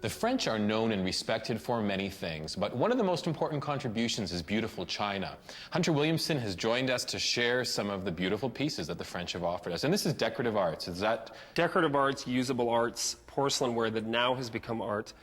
The French are known and respected for many things, but one of the most important contributions is beautiful china. Hunter Williamson has joined us to share some of the beautiful pieces that the French have offered us. And this is decorative arts. Is that? Decorative arts, usable arts, porcelain ware that now has become art.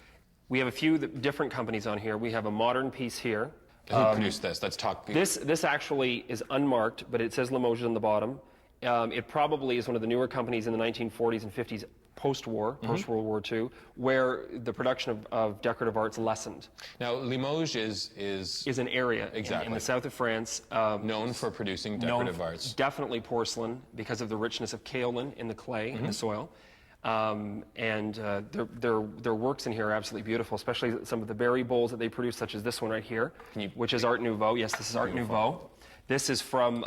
We have a few different companies on here. We have a modern piece here. Who produced this? Let's talk. This actually is unmarked, but it says Limoges on the bottom. It probably is one of the newer companies in the 1940s and 50s, post-war, post-World War II, where the production of decorative arts lessened. Now, Limoges is an area exactly in the south of France. known for producing decorative arts. Definitely porcelain, because of the richness of kaolin in the clay, in the soil. Their works in here are absolutely beautiful, especially some of the berry bowls that they produce, such as this one right here, which is Art Nouveau. Yes, this is Art Nouveau. This is from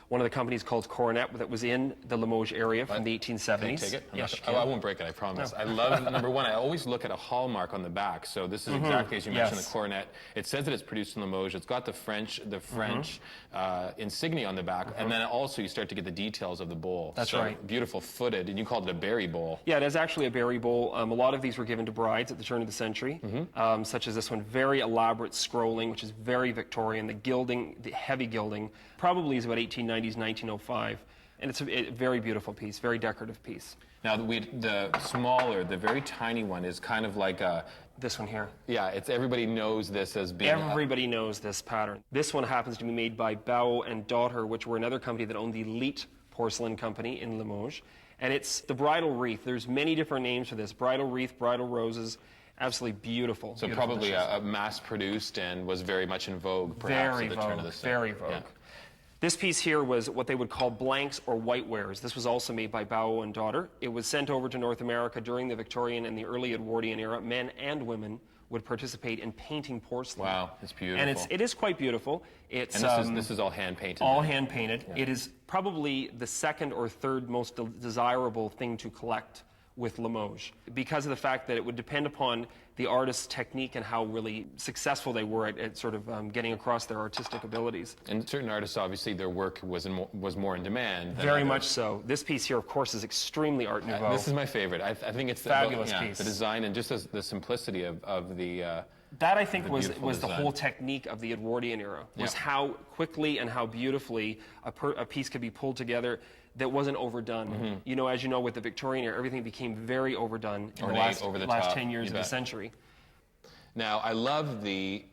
one of the companies called Coronet that was in the Limoges area from the 1870s. Can you take it? Yes, I won't break it, I promise. No. I love, number one, I always look at a hallmark on the back. So this is exactly as you mentioned, the Coronet. It says that it's produced in Limoges. It's got the French insignia on the back. And then also you start to get the details of the bowl. That's right. Beautiful footed. And you called it a berry bowl. Yeah, it is actually a berry bowl. A lot of these were given to brides at the turn of the century, such as this one. Very elaborate scrolling, which is very Victorian. The gilding, the heavy gilding, probably is about 1890s, 1905. And it's a very beautiful piece, very decorative piece. Now, the smaller, the very tiny one is kind of like a... This one here. Yeah, everybody knows this as being... Everybody knows this pattern. This one happens to be made by Bao and Daughter, which were another company that owned the Elite Porcelain Company in Limoges. And it's the Bridal Wreath. There's many different names for this. Bridal Wreath, Bridal Roses. Absolutely beautiful. So beautiful probably a mass-produced and was very much in vogue, perhaps, at the turn of the century. Very vogue. Yeah. This piece here was what they would call blanks or whitewares. This was also made by Bao and Daughter. It was sent over to North America during the Victorian and the early Edwardian era. Men and women would participate in painting porcelain. Wow, it's beautiful. And it is quite beautiful. It's, and this is all hand-painted? All hand-painted. Yeah. It is probably the second or third most desirable thing to collect with Limoges, because of the fact that it would depend upon the artist's technique and how really successful they were at sort of getting across their artistic abilities. And certain artists, obviously, their work was more in demand than Very others. much so. This piece here, of course, is extremely Art Nouveau. This is my favorite. I think it's fabulous piece. The design and just the simplicity of the... that, I think, was the whole technique of the Edwardian era, was how quickly and how beautifully a piece could be pulled together that wasn't overdone. You know, as you know, with the Victorian era, everything became very overdone in the last 10 years of the century. Now, I love the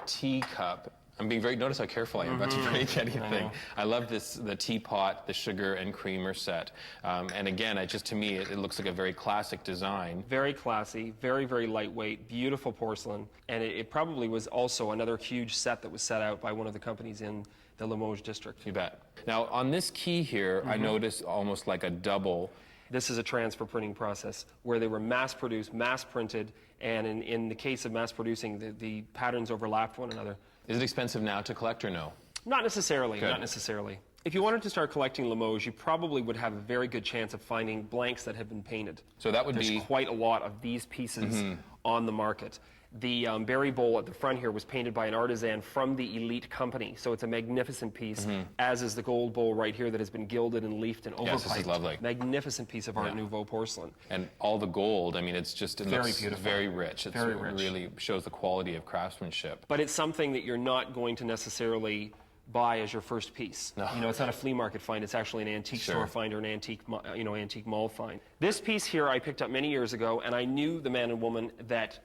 teacup. I'm being very, notice how careful I am about to break anything. I love the teapot, the sugar and creamer set. And again, to me, it looks like a very classic design. Very classy, very, very lightweight, beautiful porcelain. And it probably was also another huge set that was set out by one of the companies in the Limoges district. You bet. Now, on this key here, I notice almost like a double. This is a transfer printing process where they were mass-produced, mass-printed, and in the case of mass-producing, the patterns overlapped one another. Is it expensive now to collect or no? Not necessarily, not necessarily. If you wanted to start collecting Limoges, you probably would have a very good chance of finding blanks that have been painted. So that would be... There's quite a lot of these pieces on the market. The berry bowl at the front here was painted by an artisan from the Elite Company, so it's a magnificent piece, as is the gold bowl right here that has been gilded and leafed and overpiped. Yes, this is lovely. Magnificent piece of Art Nouveau porcelain. And all the gold, I mean, it very looks beautiful. Very rich. It very rich. Really shows the quality of craftsmanship. But it's something that you're not going to necessarily buy as your first piece. No. You know, it's not a flea market find, it's actually an antique store find or an antique, antique mall find. This piece here I picked up many years ago, and I knew the man and woman that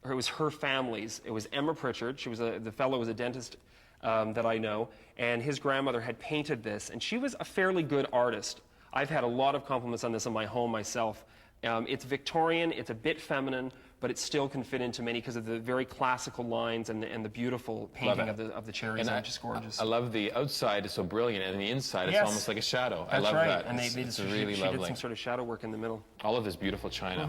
it was her family's. It was Emma Pritchard. The fellow was a dentist that I know, and his grandmother had painted this, and she was a fairly good artist. I've had a lot of compliments on this in my home myself. It's Victorian, it's a bit feminine, but it still can fit into many because of the very classical lines and the beautiful painting of the cherries, which is gorgeous. I love the outside is so brilliant, and the inside it's almost like a shadow. I love that. And it's she really lovely. She did some sort of shadow work in the middle. All of this beautiful china.